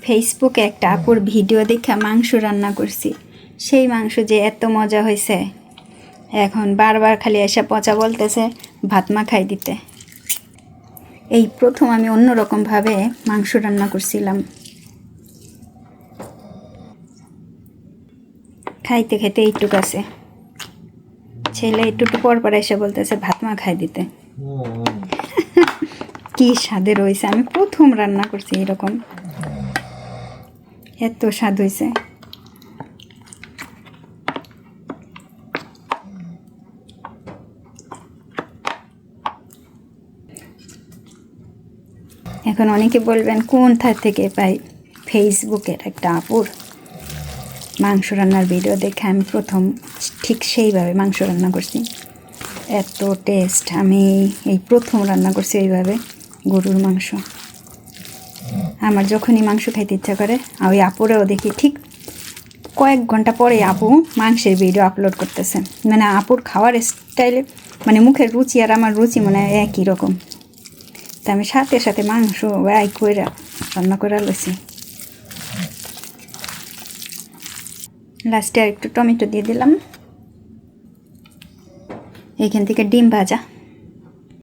ফেসবুকে একটা আপুর ভিডিও দেখে মাংস রান্না করছি। সেই মাংস যে এত মজা হয়েছে, এখন বারবার খালি এসে পচা বলতেছে ভাত মাখাই দিতে। এই প্রথম আমি অন্যরকমভাবে মাংস রান্না করছিলাম। খাইতে খাইতে এইটুক আছে, ছেলে একটু পর পর এসে বলতেছে ভাত মাখাই দিতে। কি স্বাদের হয়েছে, আমি প্রথম রান্না করছি এরকম, এত স্বাদ হয়েছে। এখন অনেকে বলবেন কোন থেকে পাই, ফেসবুকের একটা আপুর মাংস রান্নার ভিডিও দেখে আমি প্রথম ঠিক সেইভাবে মাংস রান্না করছি। এত টেস্ট, আমি এই প্রথম রান্না করছি এইভাবে গরুর মাংস। আমার যখনই মাংস খাইতে ইচ্ছা করে ওই আপুরেও দেখি ঠিক কয়েক ঘন্টা পরে আপু মাংসের ভিডিও আপলোড করতেছে। মানে আপুর খাওয়ার স্টাইলে, মানে মুখের রুচি আর আমার রুচি মানে একই রকম। তা আমি সাথে সাথে মাংস কইরা রান্না করে লইছি। লাস্টে আর একটু টমেটো দিয়ে দিলাম। এইখান থেকে ডিম ভাজা।